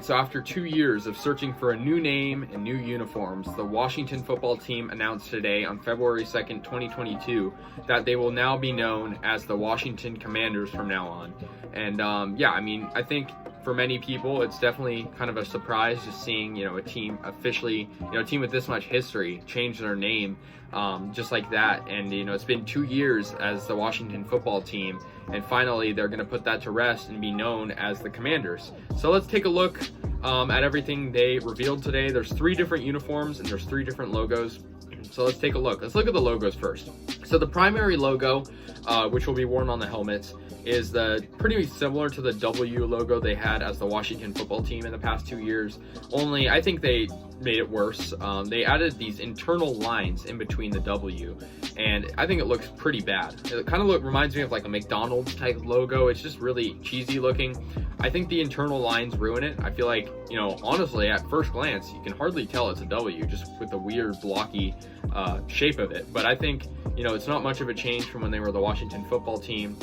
right, so after 2 years of searching for a new name and new uniforms, the Washington football team announced today on February 2nd, 2022, that they will now be known as the Washington Commanders from now on. And yeah, I mean, I think for many people, it's definitely kind of a surprise just seeing, a team officially, a team with this much history change their name just like that. And, it's been 2 years as the Washington football team, and finally they're going to put that to rest and be known as the Commanders. So let's take a look at everything they revealed today. There's 3 different uniforms and there's 3 different logos. So let's take a look. Let's look at the logos first. So the primary logo, which will be worn on the helmets, is pretty similar to the W logo they had as the Washington football team in the past 2 years. Only I think they made it worse. They added these internal lines in between the W, and I think it looks pretty bad. It kind of reminds me of like a McDonald's type logo. It's just really cheesy looking. I think the internal lines ruin it. I feel like, honestly, at first glance, you can hardly tell it's a W just with the weird blocky shape of it. But I think, it's not much of a change from when they were the Washington football team.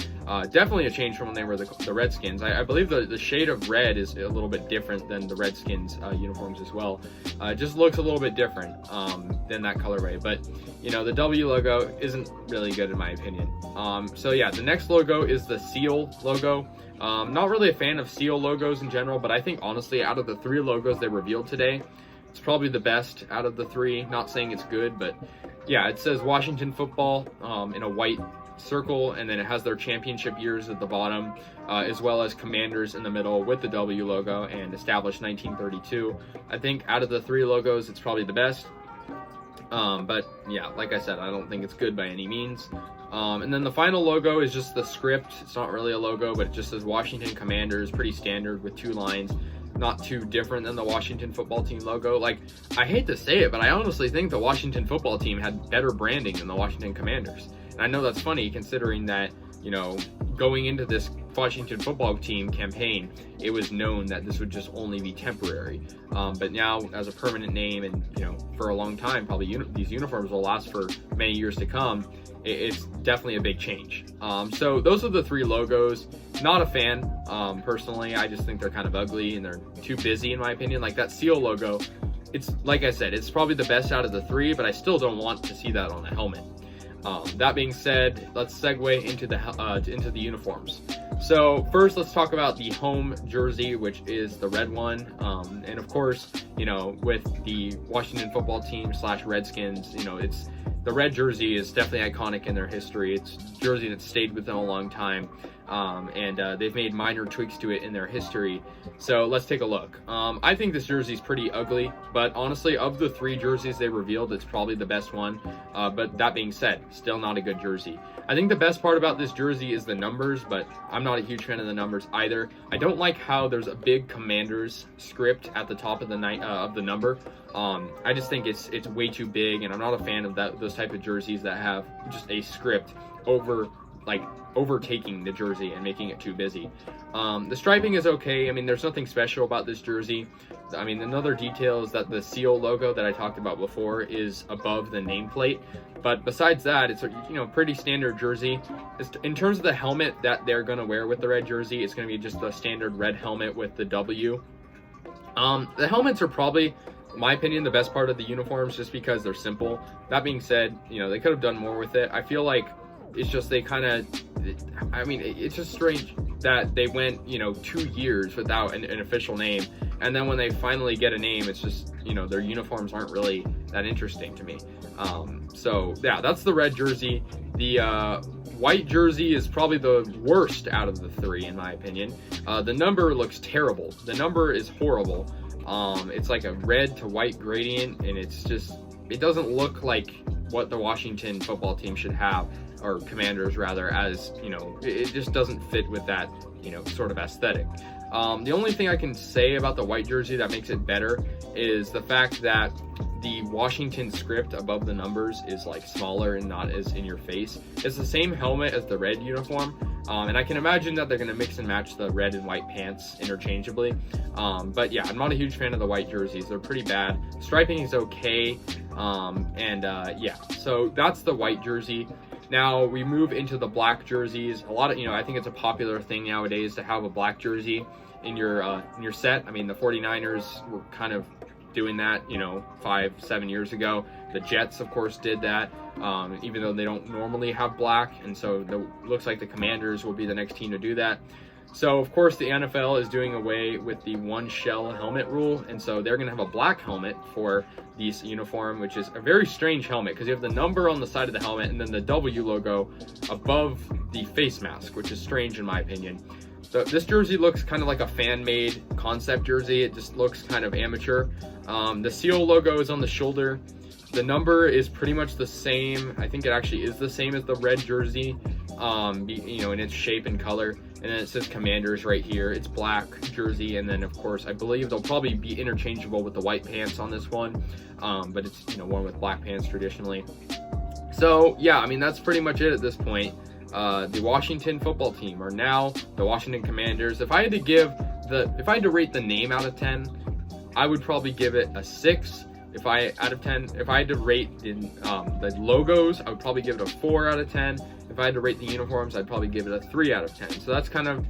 Definitely a change from when they were the Redskins. I believe the shade of red is a little bit different than the Redskins uniforms as well. It just looks a little bit different than that colorway. But, the W logo isn't really good in my opinion. So yeah, the next logo is the Seal logo. Not really a fan of Seal logos in general, but I think honestly, out of the 3 logos they revealed today, it's probably the best out of the 3. Not saying it's good, but yeah, it says Washington football in a white circle, and then it has their championship years at the bottom, as well as Commanders in the middle with the W logo and established 1932. I think out of the 3 logos, it's probably the best. But yeah, like I said, I don't think it's good by any means. And then the final logo is just the script. It's not really a logo, but it just says Washington Commanders, pretty standard with 2 lines. Not too different than the Washington football team logo. Like, I hate to say it, but I honestly think the Washington football team had better branding than the Washington Commanders. And I know that's funny considering that, going into this Washington football team campaign, it was known that this would just only be temporary. But now, as a permanent name and, for a long time, probably these uniforms will last for many years to come, it's definitely a big change. So those are the 3 logos. Not a fan, personally. I just think they're kind of ugly and they're too busy in my opinion. Like that Seal logo, it's like I said, it's probably the best out of the 3, but I still don't want to see that on a helmet. That being said, let's segue into the uniforms. So first, let's talk about the home jersey, which is the red one. And of course, with the Washington football team / Redskins, it's the red jersey is definitely iconic in their history. It's a jersey that's stayed with them a long time. And they've made minor tweaks to it in their history. So let's take a look. I think this jersey is pretty ugly, but honestly, of the 3 jerseys they revealed, it's probably the best one. But that being said, still not a good jersey. I think the best part about this jersey is the numbers, but I'm not a huge fan of the numbers either. I don't like how there's a big Commanders script at the top of the number. I just think it's way too big, and I'm not a fan of those type of jerseys that have just a script overtaking the jersey and making it too busy. The striping is okay. I mean, there's nothing special about this jersey. I mean, another detail is that the Seal logo that I talked about before is above the nameplate. But besides that, it's a pretty standard jersey. In terms of the helmet that they're going to wear with the red jersey, it's going to be just a standard red helmet with the W. The helmets are probably, in my opinion, the best part of the uniforms just because they're simple. That being said, they could have done more with it. I feel like it's just it's just strange that they went 2 years without an official name, and then when they finally get a name, it's just their uniforms aren't really that interesting to me. So yeah, that's the red jersey. The white jersey is probably the worst out of the 3 in my opinion. The number looks terrible. The number is horrible. It's like a red to white gradient, and it doesn't look like what the Washington football team should have, or Commanders rather, as it just doesn't fit with that sort of aesthetic. The only thing I can say about the white jersey that makes it better is the fact that the Washington script above the numbers is smaller and not as in your face. It's the same helmet as the red uniform, and I can imagine that they're going to mix and match the red and white pants interchangeably. But yeah, I'm not a huge fan of the white jerseys. They're pretty bad. Striping is okay. Yeah, so that's the white jersey. Now we move into the black jerseys. A lot of, I think it's a popular thing nowadays to have a black jersey in your set. I mean, the 49ers were kind of doing that, 5-7 years ago. The Jets, of course, did that, even though they don't normally have black. And so looks like the Commanders will be the next team to do that. So, of course, the NFL is doing away with the one shell helmet rule, and so they're going to have a black helmet for this uniform, which is a very strange helmet because you have the number on the side of the helmet and then the W logo above the face mask, which is strange in my opinion. So this jersey looks kind of like a fan-made concept jersey. It just looks kind of amateur. The seal logo is on the shoulder. The number is pretty much the same. I think it actually is the same as the red jersey, in its shape and color. And then it says Commanders right here. It's black jersey, and then of course I believe they'll probably be interchangeable with the white pants on this one, but it's one with black pants traditionally. So yeah, I mean that's pretty much it at this point. The Washington football team are now the Washington Commanders. If I had to rate the name out of 10, I would probably give it a 6. If I had to rate the logos, I would probably give it a 4 out of 10. If I had to rate the uniforms, I'd probably give it a 3 out of 10. So that's kind of,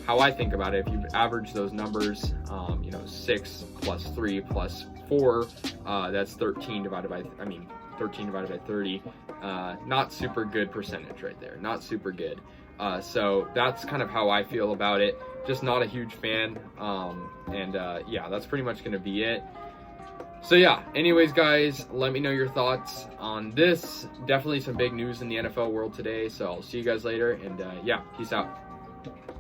how I think about it. If you average those numbers, 6 plus 3 plus 4, that's 13 divided by 30. Not super good percentage right there. Not super good. So that's kind of how I feel about it. Just not a huge fan. Yeah, that's pretty much going to be it. So yeah, anyways guys, let me know your thoughts on this. Definitely some big news in the NFL world today. So I'll see you guys later, and yeah, peace out.